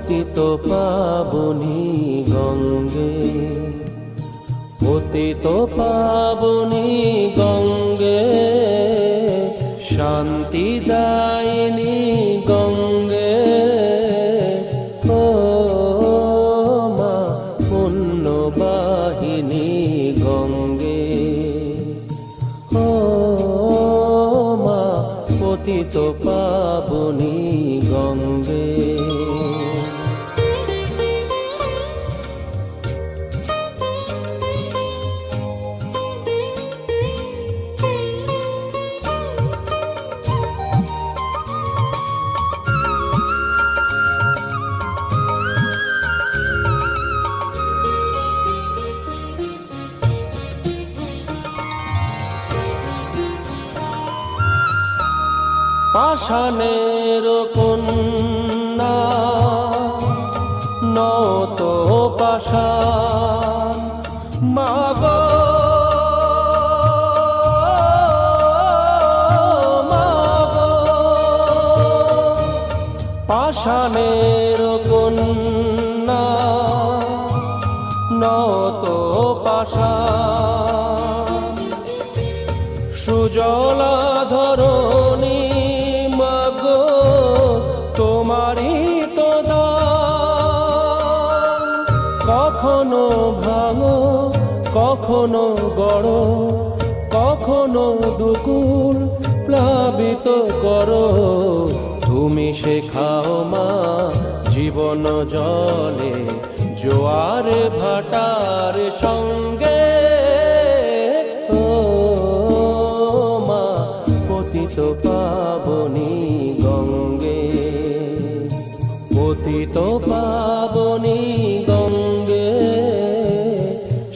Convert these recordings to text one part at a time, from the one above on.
পতিত পাবনী গঙ্গে, পতিত পাবনী গঙ্গে, শান্তিদায়িনী গঙ্গে, ও মা পুণ্যবাহিনী গঙ্গে, ও মা পতিত পাবনী গঙ্গে। পাষাণের কন্যা নত পাষাণ, মাগো মাগো, পাষাণের কন্যা নত পাষাণ, সুজলা ধরণী তোমারই তো দান, কখনো ভাঙো কখনো গড়ো, কখনো দুকুল প্লাবিত করো, তুমি শেখাও মা জীবন জলে জোয়ার ভাটার সঙ্গে, ও মা পতিত পাবনী গঙ্গে, পতিত পাবনী গঙ্গে,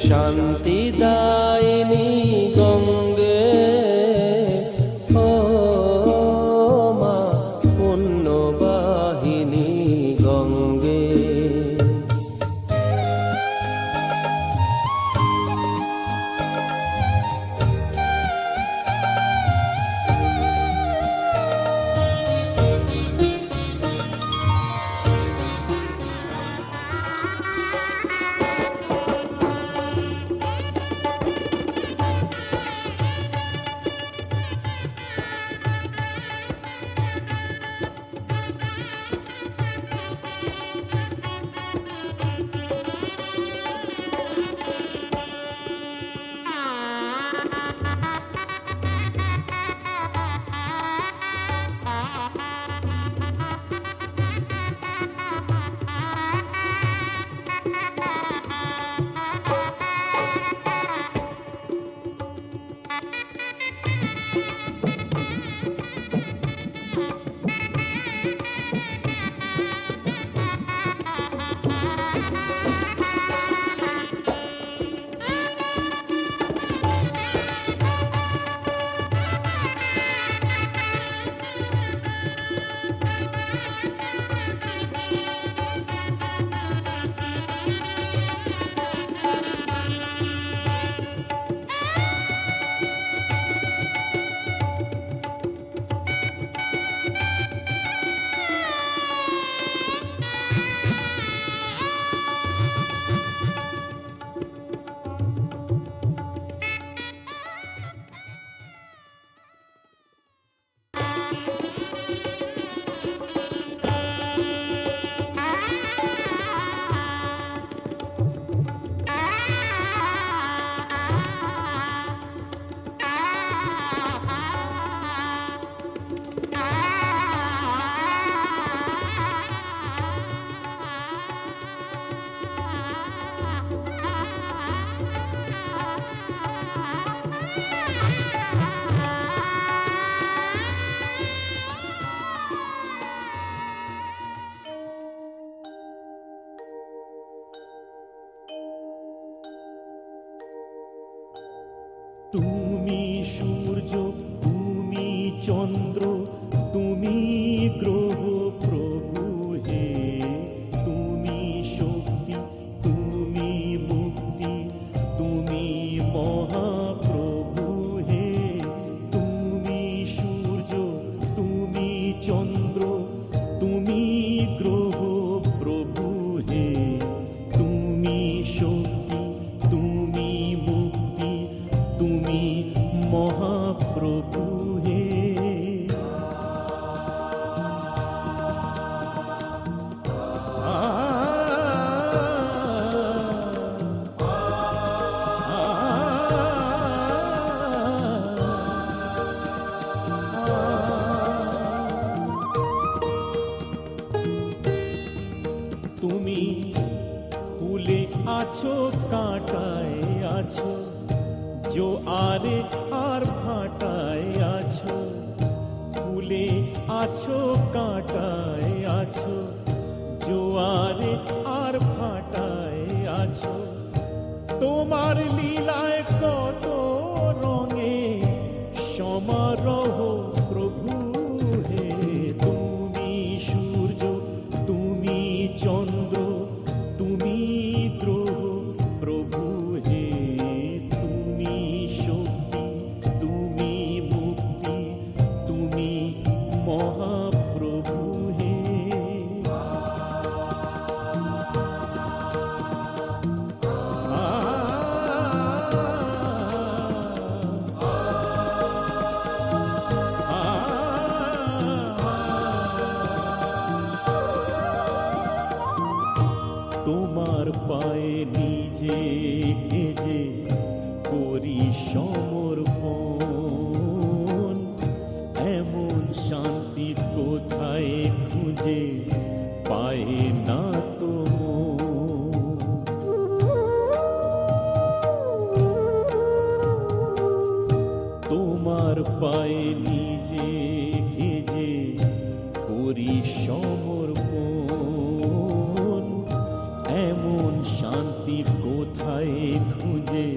শান্তিদায়িনী গঙ্গে, ও মা পুণ্যবাহিনী গঙ্গে। তুমি সূর্য, তুমি চন্দ্র, তুমি গ্রহ প্রভু হে, তুমি শক্তি, তুমি মুক্তি, তুমি মহাপ্রভু হে, তুমি সূর্য, তুমি চন্দ্র, তুমি গ্রহ প্রভু আছো কাঁটায় আছো, জোয়ারে আর ভাটায় আছো, ফুলে আছো কাঁটায় আছো, জোয়ারে আর ভাটায় আছো। তোমার লীলায় কত রঙে সমারোহ প্রভু হে। তুমি সূর্য, তুমি চন্দ্র, তুমি গ্রহ প্রভু হে। তুমি শক্তি, তুমি মুক্তি, তুমি মহাপ্রভু হে। তোমার পায়ে নিজেকে যে করি সমর্পণ, এমন শান্তি কোথায় খুঁজে পায় না তো মন। তোমার পায়ে নিজেকে যে করি সমর্পণ, এমন শান্তি কোথায় খুঁজে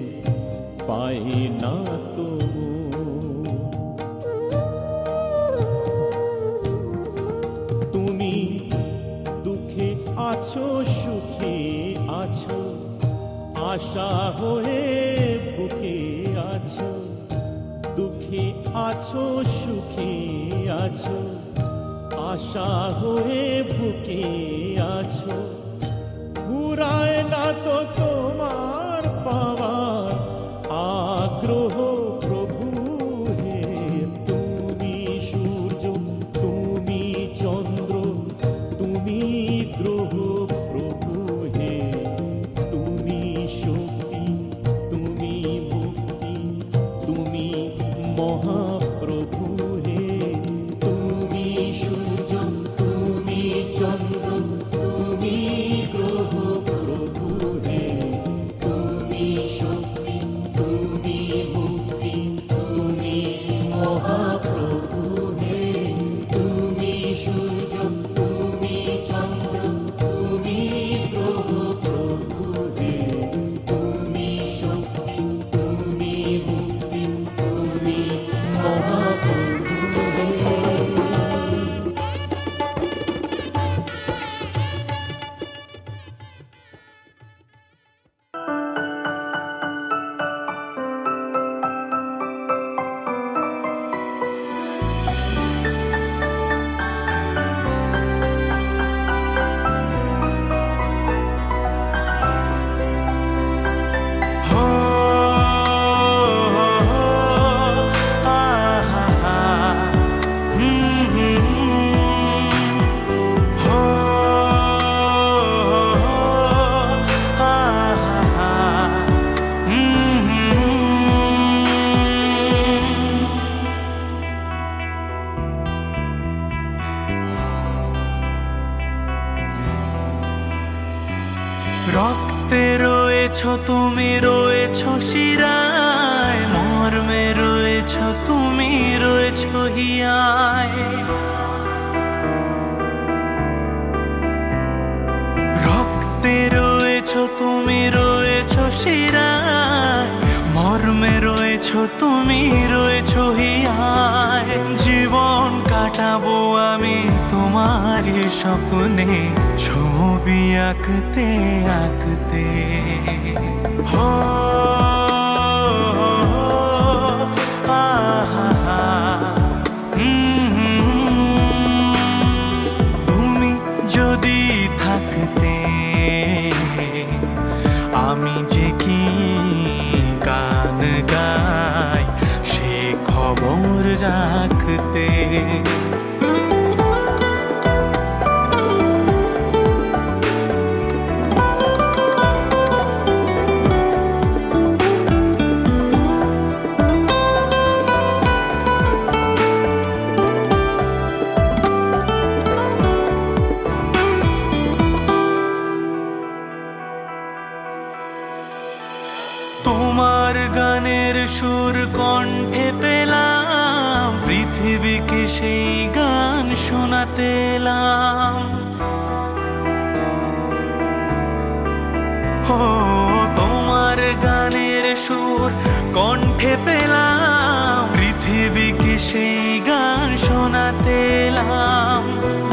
পায় না তো। তুমি দুঃখে আছো সুখে আছো, আশা হয়ে বুকে আছো। দুঃখে আছো সুখে আছো, আশা হয়ে বুকে আছো। ঘুরায় না তো তোমার পাওয়ার আগ্রহ প্রভু হে। তুমি সূর্য, তুমি চন্দ্র, তুমি গ্রহ প্রভু হে। তুমি শক্তি, তুমি মুক্তি, তুমি মহাপ্রভু হে। তুমি সূর্য, তুমি চন্দ্র, তুমি গ্রহ প্রভু হে। তুমি শক্তি, তুমি মুক্তি, তুমি মহাপ্রভু হে। তুমি সূর্য, তুমি চন্দ্র, তুমি গ্রহ প্রভু হে। তুমি শক্তি, তুমি মুক্তি, তুমি মহাপ্রভু হে। রক্তে রয়েছ তুমি, রয়েছ শিরায়, মর্মে রয়েছ তুমি, রয়েছ হিয়ায়। রক্তে রয়েছ তুমি, রয়েছ শিরায়, মর্মে রয়েছ তুমি, রয়েছ হিয়ায়। জীবন কাটাবো আমি তোমারই স্বপ্নে, ছবি আঁকতে আঁকতে। হো তুমি যদি থাকতে, আমি যে কি গান গাই সে খবর রাখতে। সুর কণ্ঠে পেলাম, পৃথিবীকে সেই গান শোনাতে এলাম। ও তোমার গানের সুর কণ্ঠে পেলাম, পৃথিবীকে সেই গান শোনাতে এলাম।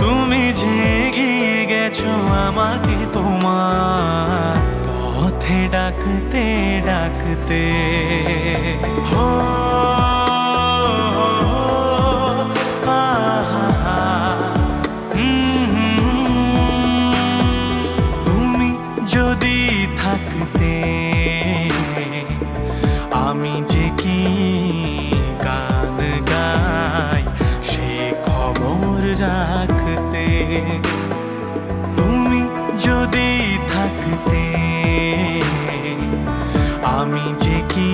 তুমি যে এগিয়ে গেছো আমাকে তোমার পথে ডাকতে ডাকতে। হো তুমি যদি থাকতে, আমি যে কি গান গাই সে খবর রাখতে। তুমি যদি থাকতে, আমি যে কি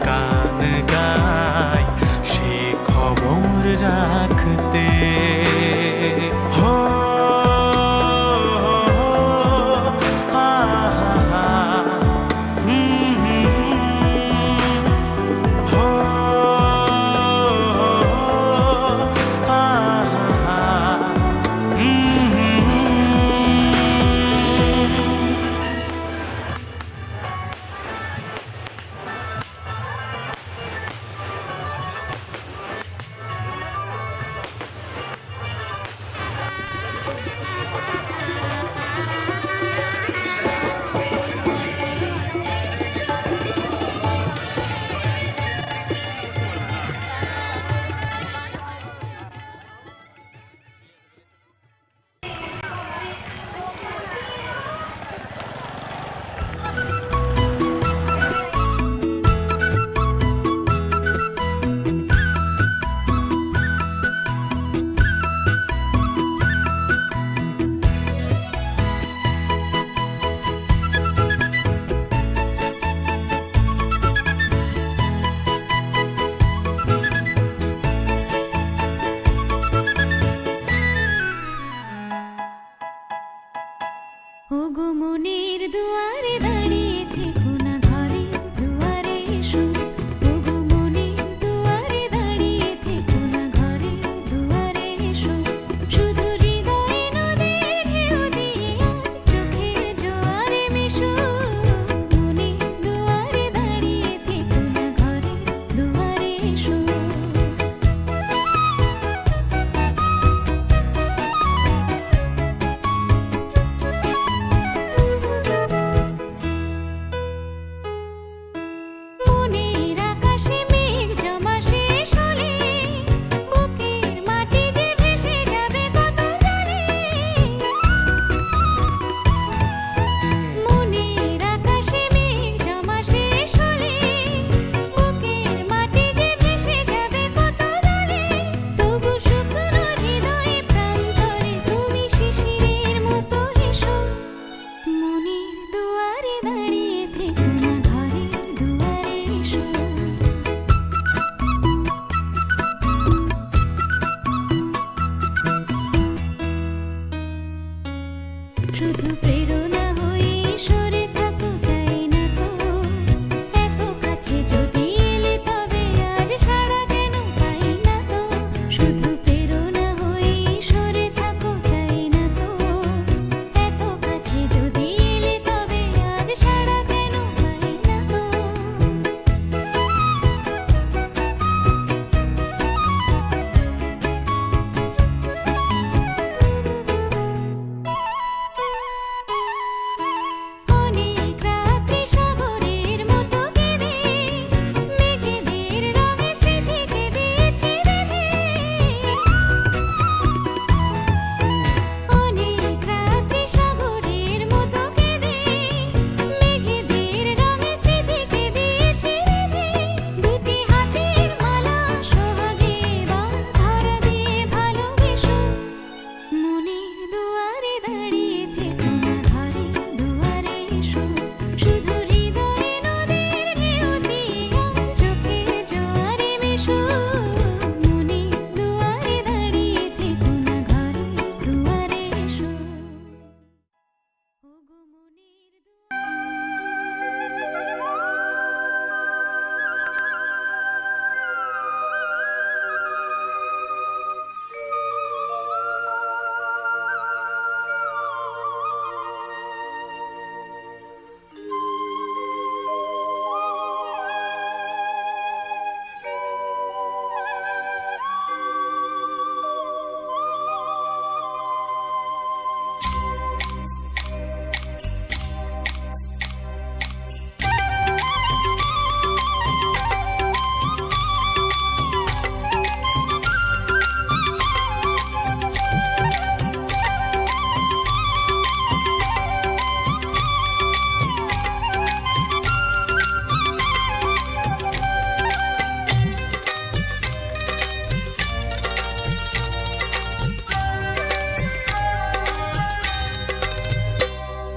গান গাই সে খবর রাখতে। হো ওগো মনের দুয়ারে দাঁড়িয়ে থেকো না, ঘরের দুয়ারে এসো। ওগো মনের দুয়ারে দাঁড়িয়ে থেকো না, ঘরের দুয়ারে এসো। শুধু হৃদয়ে নদীর ঢেউ দিয়ে আজ চোখের জোয়ারে মেশো। মনের দুয়ারে দাঁড়িয়ে থেকো না, ঘরের দুয়ারে এসো। মনের আকাশে মেঘ জমা শেষ হলে বুকের মাটি যে ভেসে যাবে কত জানে। মনের আকাশে মেঘ জমা শেষ হলে বুকের মাটি যে ভেসে যাবে কত জানে। তবু শুকনো হৃদয়ে প্রান্তরে তুমি শিশিরের মতো হেসো। মনের দুয়ারে দাঁড়িয়ে থেকো না, ঘরের দুয়ারে এসো। শুধু প্রেরণা হয়ে সরে থাকো, চাই না তো এত কাছে যদি এলে তবে আজ সাড়া কেন পাই না তো। শুধু প্রেরণা হয়ে সরে থাকো, চাই না তো এত কাছে যদি এলে তবে আজ সাড়া কেন পাই না তো।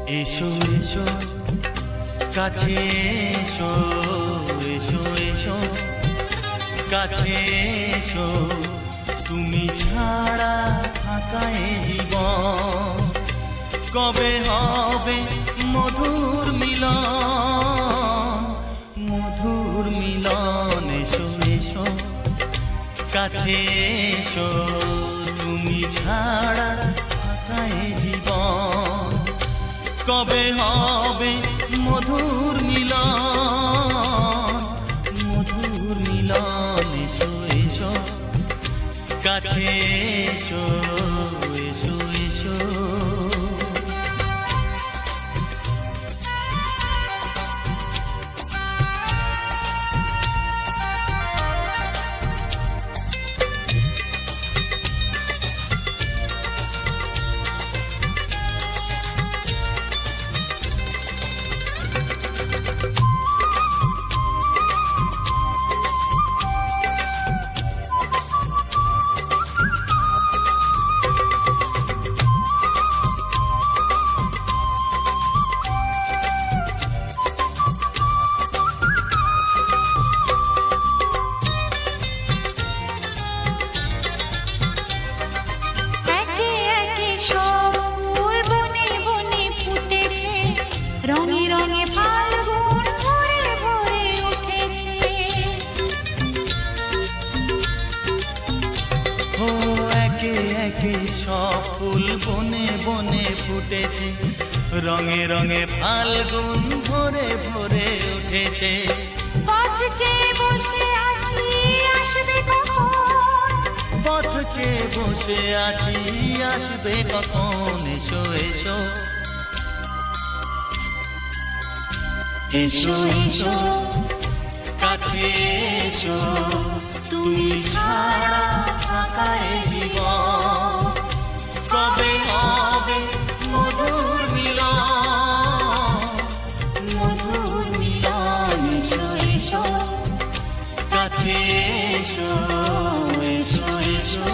এসো এসো কাছে এসো, এসো এসো কাছে এসো, তুমি ছাড়া ফাঁকা এ জীবন, কবে হবে মধুর মিলন, মধুর মিলন। এসো এসো কাছে এসো, তুমি ছাড়া ফাঁকা এ জীবন, কবে হবে মধুর মিলন, মধুর মিলন। এসো এসো কাছে এসো, এসো এসো। রঙে রঙে ফাল্গুন ভরে ভরে উঠেছে। ও একে একে সব ফুল বনে বনে ফুটেছে, রঙে রঙে ফাল্গুন ভরে ভরে উঠেছে। পথ চেয়ে বসে আছি আসবে কখন, পথ চেয়ে বসে আছি আসবে কখন। এসো এসো এসো এসো কাছে এসো, তুমি ছাড়া ফাঁকা এ জীবন, কবে হবে মধুর মিলন, মধুর মিলন। এসো এসো কাছে এসো, এসো এসো।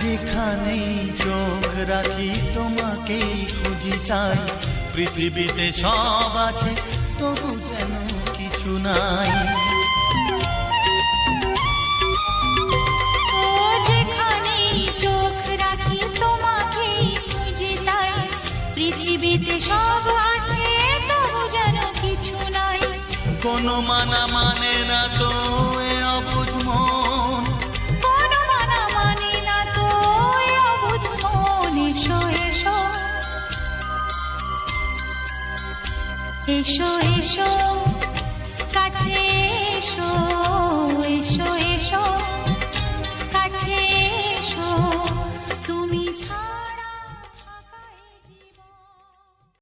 যেখানেই চোখ রাখি তোমাকেই খুঁজি চাই, পৃথিবীতে সব আছে তবু যেন কিছু নাই। ও যেখানেই চোখ রাখি তোমাকেই খুঁজি তাই, পৃথিবীতে সব আছে তবু যেন কিছু নাই। কোনো মানা মানে না তো এ অবুঝ মন, কোনো মানা মানে না তো এ অবুঝ মন। এসো এসো এসো এসো কাছে এসো,